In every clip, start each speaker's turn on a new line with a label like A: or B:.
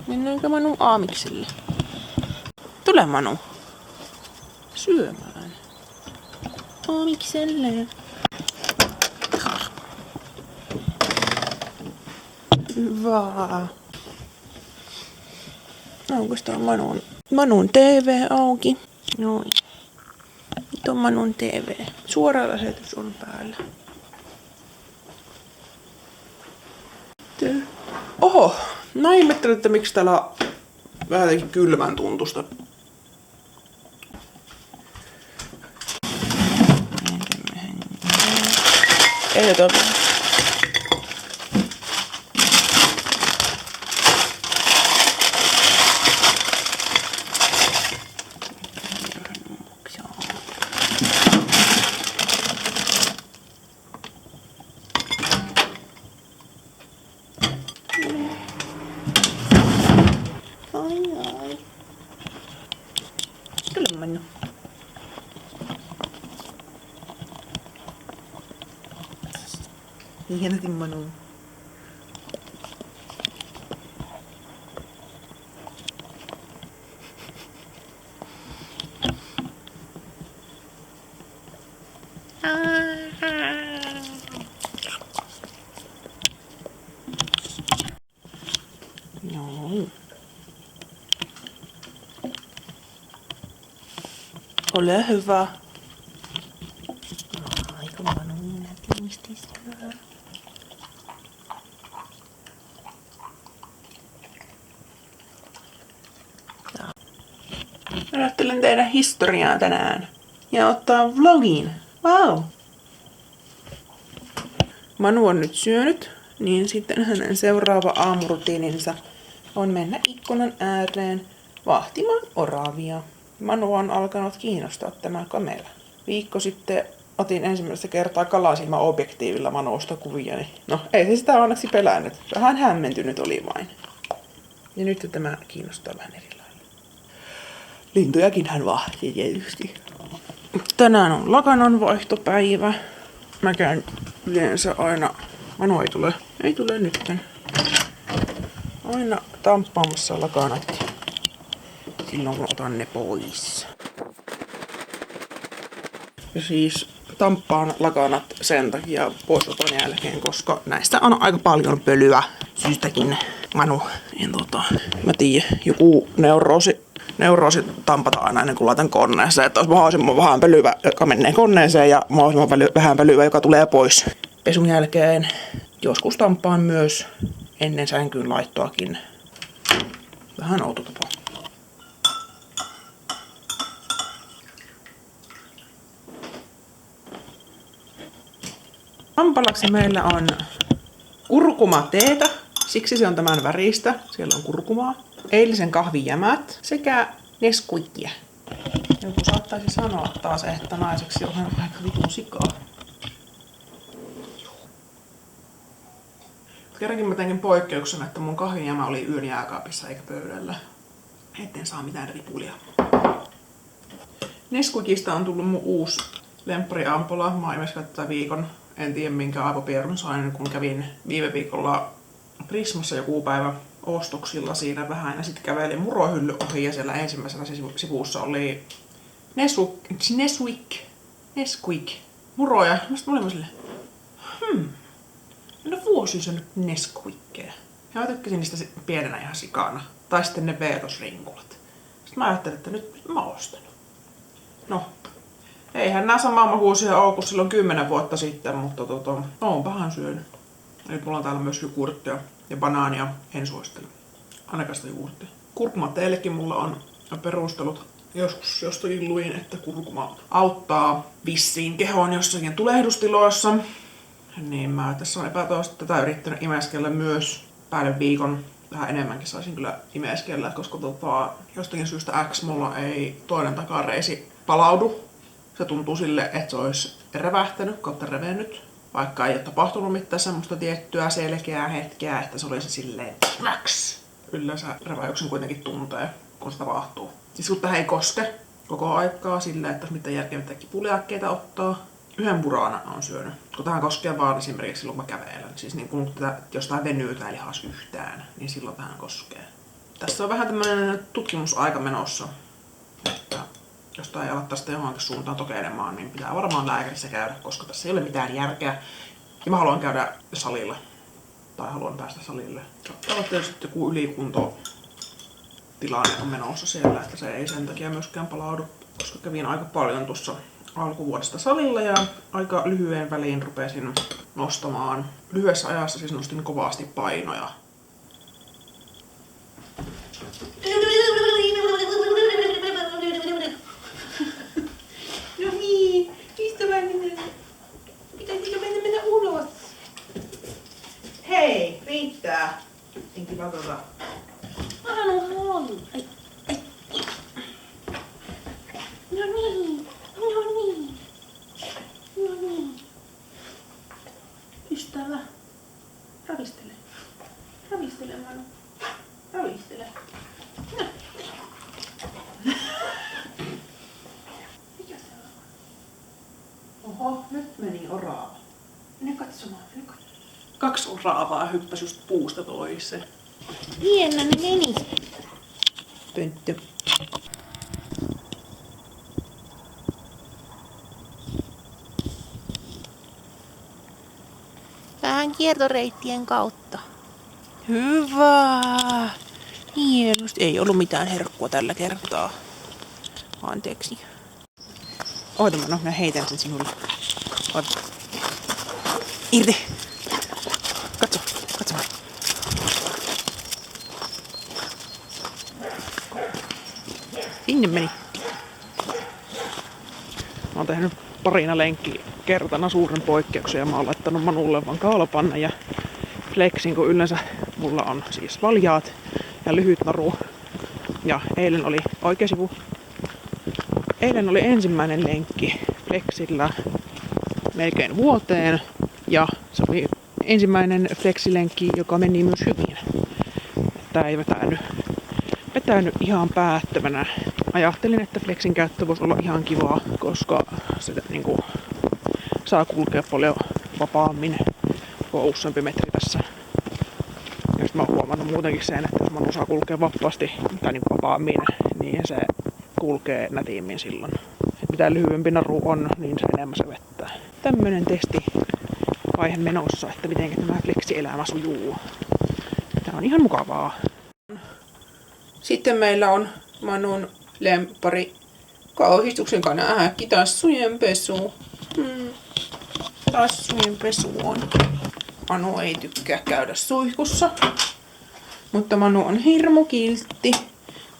A: Mennäänkö Manu aamikselle? Tule Manu. Syömään. Aamikselle. Hyvä. Onko tää Manun TV auki? Noin. Nyt on Manun TV. Suora lähetys on päällä. Oho! Mä ihmettelin, että miksi täällä on vähän jotenkin kylmän tuntusta. Ei tätä ole. Ai. Kyllä Manu. Hienosti Manu. Noin. Ole hyvä. Aika Manu nätisti syö. Ajattelen tehdä historiaa tänään ja ottaa vlogin. Wow! Manu on nyt syönyt, niin sitten hänen seuraava aamurutiininsa on mennä ikkunan ääreen vahtimaan oravia. Manu on alkanut kiinnostaa tämä kamera. Viikko sitten otin ensimmäistä kertaa kalasilmäobjektiivilla Manusta kuvia, niin no ei se sitä onneksi pelännyt. Vähän hämmentynyt oli vain. Ja nyt tämä kiinnostaa vähän eri lailla. Lintujakin hän vahtii tietysti. Tänään on lakanan vaihtopäivä. Mä käyn yleensä aina... Manu ei tule nytten. Aina tamppaamassa lakanat. Silloin kun otan ne pois. Ja siis tamppaan lakanat sen takia poisoton jälkeen, koska näistä on aika paljon pölyä. Syystäkin Manu, niin mä tiedän, joku neuroosi tampata aina ennen kuin laitan koneeseen, että olisi mahdollisimman vähän pölyä, joka menee koneeseen ja mahdollisimman vähän pölyä, joka tulee pois. Pesun jälkeen joskus tamppaan myös ennen sänkyyn laittoakin. Vähän outo tapa. Hampalaksi meillä on kurkumateetä, siksi se on tämän väristä. Siellä on kurkumaa. Eilisen kahvin jämät sekä Nesquikkiä. Joku saattaisi sanoa taas, että naiseksi on aika vitun sikaa. Kerrankin mä tein poikkeuksen, että mun kahvinjämä oli yön jääkaapissa eikä pöydällä. Etten saa mitään ripulia. Nesquikista on tullut mun uusi lemppariampola. Mä oon tätä viikon. En tiedä minkä aivopierun sain, kun kävin viime viikolla Prismassa joku päivä ostoksilla siinä vähän. Ja sitten kävelin murohylly ohi ja siellä ensimmäisenä sivussa oli Nesquik muroja. Mä sitten olin silleen, en ole vuosia syönyt Nesquikkeja. Ja mä tykkäsin niistä pienenä ihan sikana. Tai sitten ne Veetos-rinkulat. Sitten mä ajattelin, että nyt mä ostan. No, eihän nää samaa makuisia ole kuin silloin 10 vuotta sitten, mutta oonpahan syönyt. Eli mulla on täällä myös jogurttia ja banaania. En suosittele. Ainakaan sitä jogurttia. Kurkuma teillekin mulla on perustelut. Joskus jostakin luin, että kurkuma auttaa vissiin kehoon jossakin tulehdustiloissa. Niin mä tässä on epätoivosti tätä yrittänyt imeskellä myös päälle viikon. Vähän enemmänkin saisin kyllä imeskellä, koska jostakin syystä X mulla ei toinen takareisi palaudu. Se tuntuu sille, että se olisi revähtänyt kautta revennyt. Vaikka ei ole tapahtunut mitään semmoista tiettyä selkeää hetkeä, että se olisi silleen max. Yleensä reväyksen kuitenkin tuntee, kun se tapahtuu. Siis kun tähän ei koske koko aikaa silleen, että jos mitään järkeä mitään kipulääkkeitä ottaa. Yhden buraana on syönyt. Kun tähän koskee vaan esimerkiksi silloin kun mä kävelen. Siis niin kun jos tää venyy tää lihas yhtään, niin silloin tähän koskee. Tässä on vähän tämmönen tutkimusaika menossa. Että jos tää ei ala tästä johonkin suuntaan tokeilemaan, niin pitää varmaan lääkärissä käydä, koska tässä ei ole mitään järkeä. Ja mä haluan käydä salilla. Tai haluan päästä salille. Saattaa olla tietysti joku ylikuntotilanne on menossa siellä, että se ei sen takia myöskään palaudu. Koska kävin aika paljon tuossa alkuvuodesta salilla ja aika lyhyen väliin rupesin nostamaan. Lyhyessä ajassa siis nostin kovasti painoja.
B: No niin, ystävällinen. Pitäisikö mennä ulos?
A: Hei, riittää. Enkin vaan
B: Ai. No niin. Ystävä. Ravistele. Ravistele, Manu. Ravistele. No. Mikä se on?
A: Oho, nyt meni orava.
B: Mene katsomaan.
A: 2 oraavaa hyppäsi just puusta toiseen.
B: Hieno ne meni.
A: Pönttö.
B: Vähän kiertoreittien kautta. Hyvä. Hienosti. Ei ollut mitään herkkua tällä kertaa. Anteeksi.
A: Oota, mä heitän sen sinulle. Oota. Irti. Katso. Sinne meni. Mä oon tehnyt parina lenkkikertana suuren poikkeuksen ja mä oon laittanut Manulle vaan kaulapanna ja flexin, kun yleensä mulla on siis valjaat ja lyhyt naru. Ja eilen oli oikea sivu. Eilen oli ensimmäinen lenkki flexillä melkein vuoteen ja se oli ensimmäinen flexilenkki, joka meni myös hyvin. Tää ei vetänyt ihan päättömänä. Ajattelin, että flexin käyttö voisi olla ihan kivaa, koska se niinku saa kulkea paljon vapaammin, kun on useampi metri tässä. Ja sit mä oon huomannut muutenkin sen, että jos Manu saa kulkea vapaasti tai niinku vapaammin, niin se kulkee nätiimmin silloin. Et mitä lyhyempi naru on, niin se enemmän se vettää. Tämmönen testivaihe menossa, että miten tämä flexielämä sujuu. Tää on ihan mukavaa. Sitten meillä on Manun lemppari kauhistuksen kana äkkitassujen pesu. Tassujen pesu on. Manu ei tykkää käydä suihkussa, mutta Manu on hirmu kiltti,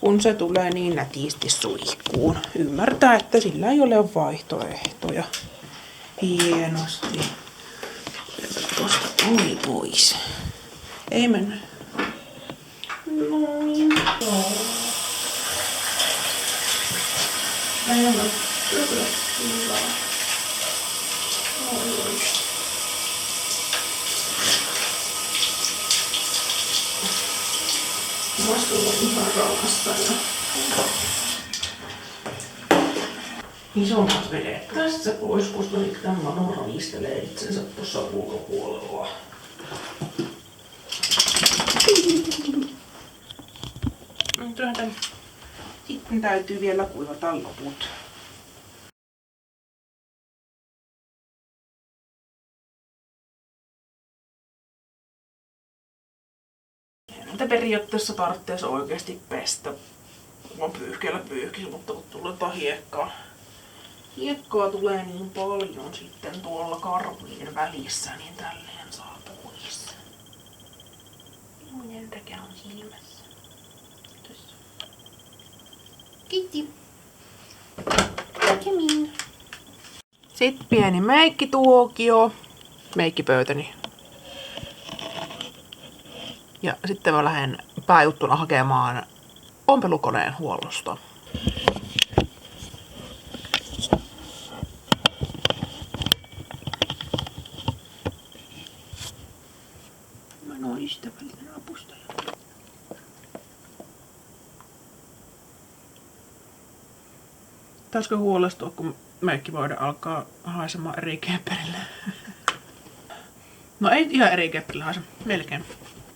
A: kun se tulee niin nätisti suihkuun. Ymmärtää, että sillä ei ole vaihtoehtoja. Hienosti. Tuosta tuli pois. Ei mennä. Noin. Voisi tulla ihan rauhassa jo. Isommat vedet tässä pois, koska nyt tämä Manu ravistelee itsensä tuossa ulkopuolella. Sitten täytyy vielä kuivata loput. Näitä periaatteessa tarvitsee oikeasti pestä. Vaan pyyhkeellä pyyhkisi, mutta kun tulee hiekkaa. Hiekkaa tulee niin paljon sitten tuolla karvien välissä, niin tälleen saa pois. Minun takia on silmässä. Tuossa. Kiitti. Kemin. Sitten pieni meikkituokio. Meikkipöytäni. Ja sitten mä lähden pääjuttuna hakemaan ompelukoneen huollosta. Mä oon ystävällinen apustaja. Taisikö huolestua, kun meikkivoide alkaa haisemaan eri kepperille? No ei ihan eri kepperille haise, melkein.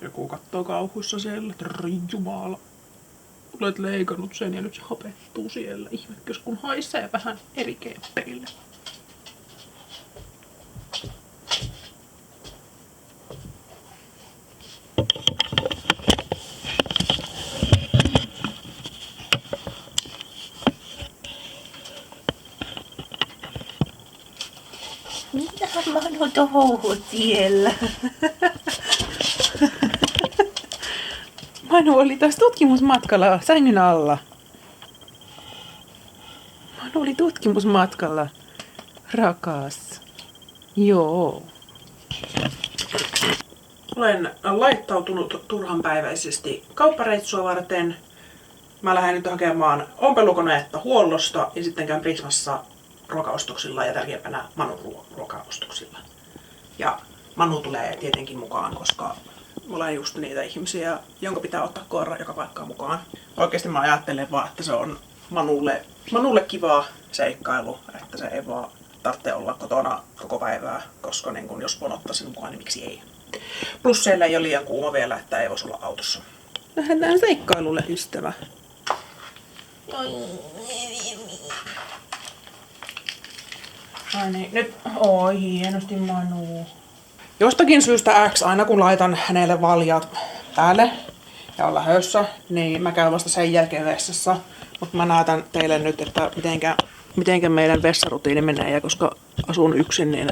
A: Joku kattoo kauhuissa siellä, että jumala. Olet leikannut sen ja nyt se hapettuu siellä. Ihmekös kun haisee vähän eri keppeille.
B: Mitähän Manu touhut siellä? Manu oli taas tutkimusmatkalla sängyn alla. Manu oli tutkimusmatkalla. Rakas. Joo.
A: Olen laittautunut turhanpäiväisesti kauppareitsua varten. Mä lähden nyt hakemaan ompelukoneetta huollosta ja sitten käyn Prismassa ruokaostoksilla ja tärkeimpänä Manun ruokaostoksilla. Ja Manu tulee tietenkin mukaan, koska mä olen just niitä ihmisiä, jonka pitää ottaa koira joka paikkaan mukaan. Oikeasti mä ajattelen vaan, että se on Manulle kivaa seikkailu, että se ei vaan tarvitse olla kotona koko päivää, koska niin kun jos voin ottaa sen mukaan, niin miksi ei. Plus siellä ei ole liian kuuma vielä, että ei voisi olla autossa.
B: Lähdetään seikkailulle, ystävä.
A: Ai niin, nyt, oi hienosti Manu. Jostakin syystä X, aina kun laitan hänelle valjaat päälle ja on lähössä, niin mä käyn vasta sen jälkeen vessassa. Mutta mä näytän teille nyt, että mitenkä meidän vessarutiini menee. Ja koska asun yksin, niin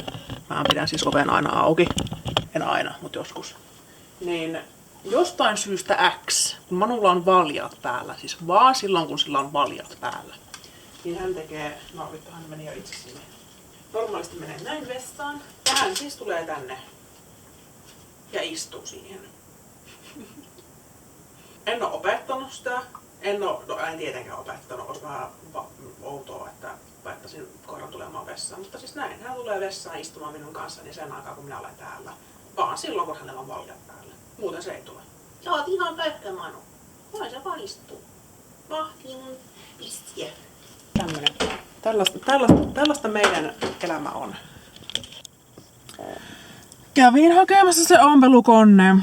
A: mä pidän siis oven aina auki. En aina, mutta joskus. Niin jostain syystä X, kun Manulla on valjaat päällä, siis vaan silloin kun sillä on valjaat päällä, niin hän tekee, no vittu hän meni jo itse sinne. Normaalisti menee näin vessaan. Ja hän siis tulee tänne ja istuu siihen. En oo opettanut sitä. En tietenkään opettanut. Olisi vähän outoa, että opettaisin koiran tulemaan vessaan. Mutta siis näin. Hän tulee vessaan istumaan minun kanssani sen aikaa, kun minä olen täällä. Vaan silloin, kun hänellä on valjat päällä. Muuten se ei tule. Sä oot ihan pöhkö, Manu. Voi se vaan istuu. Vahti mun pistiä. Tällaista meidän elämä on. Kävin hakemassa se ompelukone.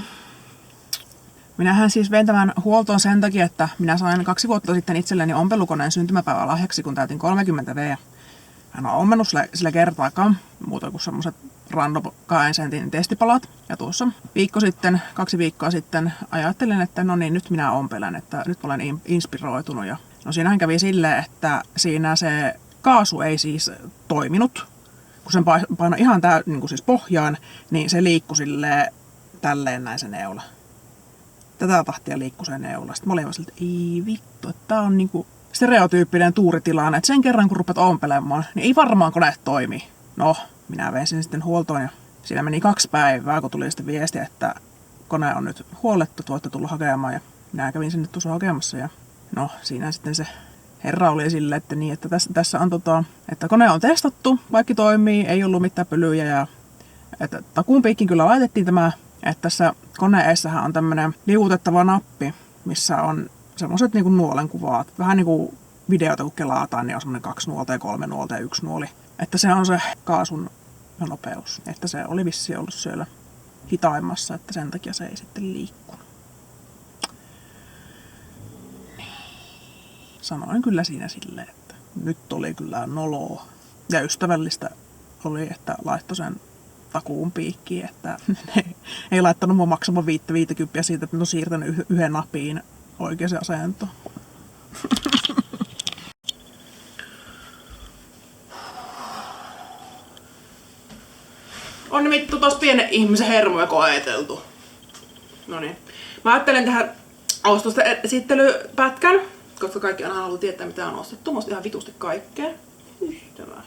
A: Minähän siis vein tämän huoltoon sen takia, että minä sain 2 vuotta sitten itselleni ompelukoneen syntymäpäivän lahjaksi, kun täytin 30 V. Hän on ommennut sille kertaakaan, muuta kuin semmoset random 2 sentin testipalat. Ja tuossa 2 viikkoa sitten ajattelin, että no niin, nyt minä ompelen, että nyt olen inspiroitunut. Ja no siinähän kävi silleen, että siinä se kaasu ei siis toiminut. Kun sen painoi ihan niin siis pohjaan, niin se liikkui silleen tälleen näin se neula. Tätä tahtia liikkui se neula. Sitten mä olin siltä, että ei vittu, että tää on niinku stereotyyppinen tuuritilanne, että sen kerran kun rupeat ompelemaan, niin ei varmaan kone toimi. No, minä vein sen sitten huoltoon ja siinä meni 2 päivää, kun tuli sitten viesti, että kone on nyt huollettu, että voitte tulla hakemaan. Ja minä kävin sinne tuossa hakemassa ja no, siinä sitten se herra oli silleen, että niin, että tässä on että kone on testattu, kaikki toimii, ei ollut mitään pölyjä ja että takuun piikkiin kyllä laitettiin tämä, että tässä koneessahan on tämmönen liuutettava nappi, missä on semmoset niinku nuolenkuvat, vähän niinku videota kun kelaataan, niin on semmonen 2 nuolta ja 3 nuolta ja 1 nuoli. Että se on se kaasun nopeus, että se oli vissiin ollut siellä hitaimmassa, että sen takia se ei sitten liikkunut. Sanoin kyllä siinä silleen, että nyt oli kyllä noloa. Ja ystävällistä oli, että laittoi sen takuun piikkiin, että ei laittanut mua maksamaan 50 siitä, että ne on siirtänyt yhden napin oikeaan asentoon. On nimittäin taas pienen ihmisen hermoja koeteltu. Noniin. Mä ajattelen tehdä ostosten esittelypätkän, koska kaikki aina haluaa tietää mitä on ostettu. Mä ostin ihan vitusti kaikkea. Ystävä.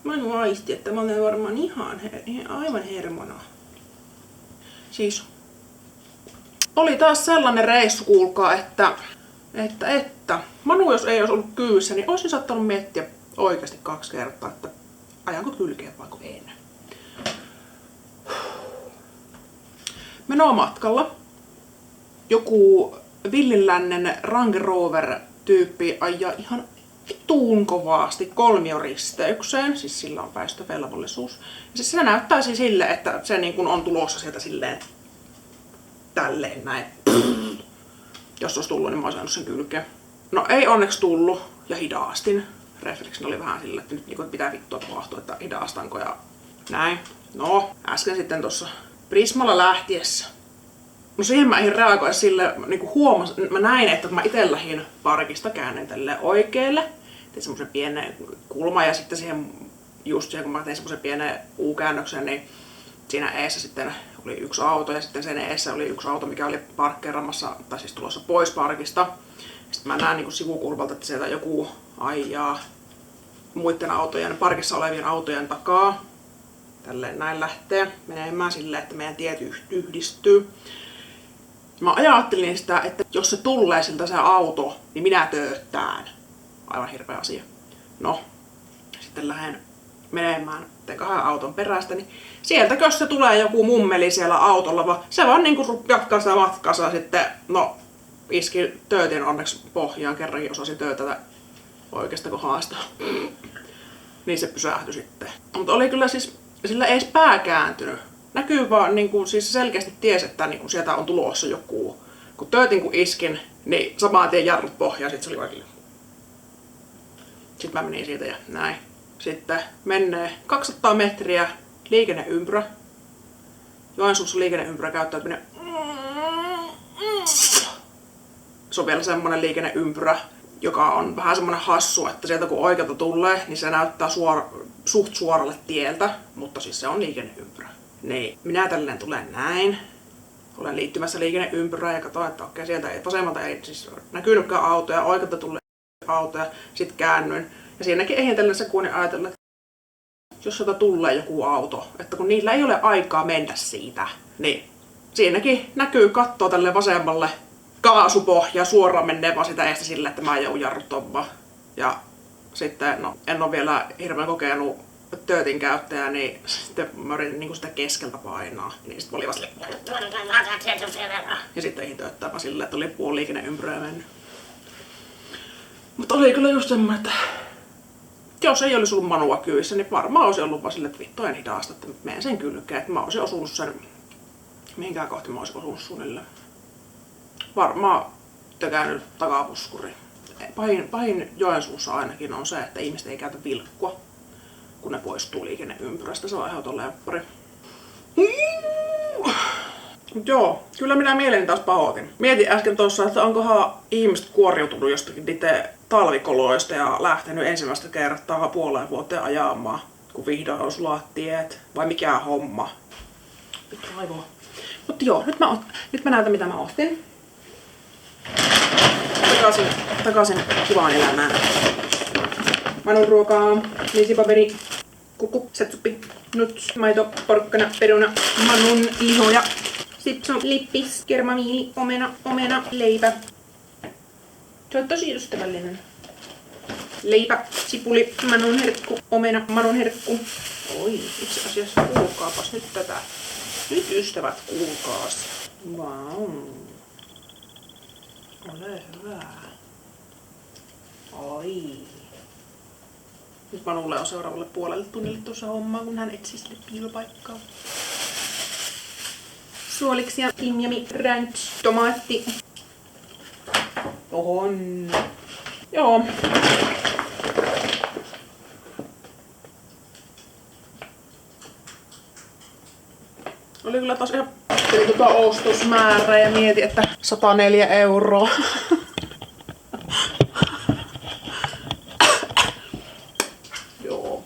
A: Mä en aisti, että mä olen varmaan ihan aivan hermona. Siis oli taas sellainen reissu, kuulkaa, että Manu jos ei olisi ollut kyydissä, niin olisin saattanut miettiä oikeasti 2 kertaa, että ajanko kylkeen vaikka en. Menoa matkalla. Joku villinlännen Range Rover-tyyppi ajaa ihan vituun kovasti kolmioristeykseen, siis sillä on väistövelvollisuus. Ja siis se näyttää siis silleen, että se niin kuin on tulossa sieltä silleen tälleen näin. Jos olisi tullut, niin mä olisin saanut sen kylkeen. No ei onneksi tullut ja hidastin. Refleksin oli vähän sillä, että nyt niin pitää vittua tapahtua, että hidastanko ja näin. No, äsken sitten tuossa Prismalla lähtiessä. No siihen mä en reagoi sille, niin huomasin, mä näin, että mä itse lähdin parkista käännyin tälleen oikealle. Tein semmosen pienen kulman ja sitten siihen, just siihen kun mä tein semmosen pienen U-käännöksen, niin siinä eessä sitten oli yksi auto ja sitten sen eessä oli yksi auto, mikä oli parkkeeramassa, tai siis tulossa pois parkista. Sitten mä näen niin sivukulmalta, että sieltä joku ajaa muiden autojen, parkissa olevien autojen takaa. Tälleen näin lähtee menemään silleen, että meidän tiet yhdistyy. Mä ajattelin sitä, että jos se tulee siltä se auto, niin minä tööttään. Aivan hirveä asia. No, sitten lähden menemään kahden auton perästä, niin sieltä jos se tulee joku mummeli siellä autolla, se vaan niinku jatkaa sitä matkansa sitten, no iski töötin onneksi pohjaan, kerrankin osasi töötätä oikeasta kohdasta. Niin se pysähtyi sitten. Mutta oli kyllä siis, sillä ei edes pää kääntynyt. Näkyy vaan, niinku, siis selkeästi ties, että niinku, sieltä on tulossa joku. Kun töötin kun iskin, niin samaan tien jarrut pohjaan, sit se oli vaikka. Sitten mä menin siitä ja näin. Sitten menee 200 metriä liikenneympyrä. Joensuussa liikenneympyrä käyttäytyminen. Se on vielä semmonen liikenneympyrä, joka on vähän semmonen hassu, että sieltä kun oikealta tulee, niin se näyttää suht suoralle tieltä, mutta siis se on liikenneympyrä. Niin minä tälleen tulen näin. Olen liittymässä liikenneympyrään ja katsoin, että okei, sieltä ei vasemmalta ei siis näkynytkään autoja, oikealta tulee autoja, sit käännyin. Ja siinäkin eihän tällä sekunnin ajatella, että jos sieltä tulee joku auto, että kun niillä ei ole aikaa mennä siitä, niin siinäkin näkyy kattoa tälle vasemmalle kaasupohja suoraan menee vaan sitä eestä sillä, että mä joudun jarruttamaan. Ja sitten, no en ole vielä hirveän kokenut töötin käyttäjä, niin sitten mä yritin niin sitä keskeltä painaa. Niin sitten oli vaan silleen. Ja sitten ei tööttää vaan silleen, että oli puoli liikenneympyrää mennyt. Mutta oli kyllä just semmoinen, että jos ei olisi ollut manua kyydissä, niin varmaan olisi ollut vaan silleen, että vittu en hidasta, että menen sen kylkeen. Että mä olisin osunut sen, mihinkään kohti mä olisin osunut suunnilleen. Varmaan tökännyt takapuskuri. Pahin Joensuussa ainakin on se, että ihmiset ei käytä vilkkua, kun ne poistuu liikenneympyrästä. Se on ehdoton lemppari. Joo, kyllä minä mieleni taas pahoitin. Mietin äsken tuossa, että onkohan ihmiset kuoriutunut jostakin itse talvikoloista ja lähtenyt ensimmäistä kertaa puoleen vuoteen ajamaan, kun vihdoin on sulat tiet. Vai mikä homma? Vittu raivoa. Mutta joo, nyt mä näytän mitä mä ostin. Takaisin kivaan elämään. Manun ruokaa, liisipaperi, kuku, setsuppi, nuts, maito, porkkana, peruna, manun lihoja, sipsu, lippis, kermamiili, omena, leipä. Se on tosi ystävällinen. Leipä, sipuli, manun herkku, omena, manun herkku. Oi, itse asiassa kuulkaapas nyt tätä. Nyt ystävät, kuulkaas. Vau. Ole hyvä. Oi. Nyt Manulle on seuraavalle puolelle tunnille tuossa hommaa, kun hän etsii sille piilopaikkaa. Suoliksia, timjami, ranch, tomaatti. On. Joo. Oli kyllä taas ihan ostosmäärä ja mietin, että 104 €. Joo,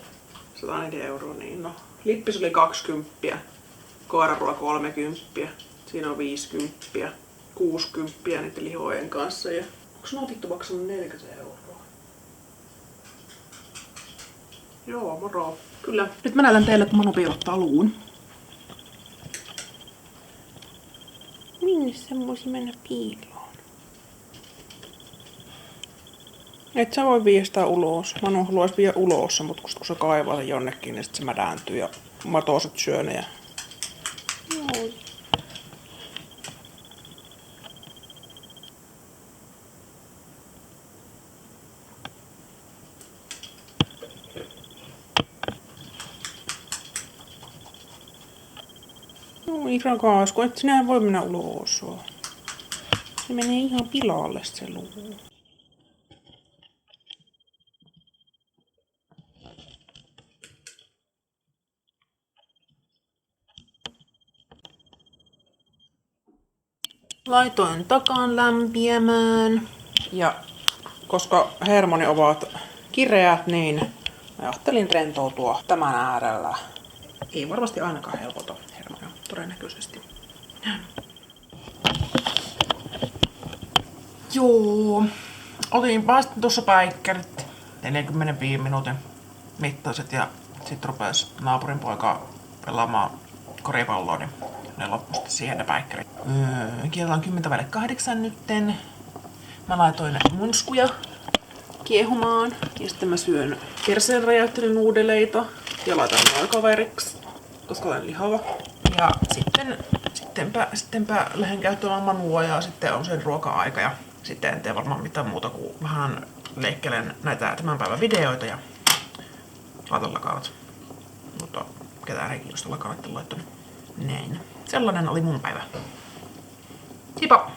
A: 104 €, niin no. Lippis oli 20, koiraruola 30, siinä on 50, 60 niiden lihojen kanssa ja onks nootittu maksanut 40 €? Joo, moro. Kyllä. Nyt mä näytän teille, kun Manu piilottaa luun.
B: Minne se voisi mennä piiloon? Et sä voi viedä sitä ulos. Manu haluaisi viedä ulos, mutta kun se kaivaa sen jonnekin, niin sit se mädääntyy ja matoset syö ne. Joo. Oi rakas, kun et sinä voi mennä ulos. Se menee ihan pilalle se luu. Laitoin takan lämpiämään. Ja koska hermoni ovat kireät, niin ajattelin rentoutua tämän äärellä. Ei varmasti ainakaan helpota hermonia, todennäköisesti. Joo, otin vasta tuossa päikkärit 45 minuutin mittaiset ja sit rupes naapurin poika pelaamaan koripalloa, niin ne loppusti siihen ne päikkärit. Kello on 10:08 nytten. Mä laitoin munskuja kiehumaan ja sitten mä syön perseen räjäyttelyn nuudeleita ja laitan noin kaveriksi, koska olen lihava. Ja sittenpä lähden käyttämään Manua ja sitten on sen ruoka-aika ja sitten en tee varmaan mitään muuta kuin vähän leikkelen näitä tämän päivän videoita ja laitan lakarat. Mutta ketään ei kiinnosta lakarat laittanut. Näin. Sellainen oli mun päivä. Hipa!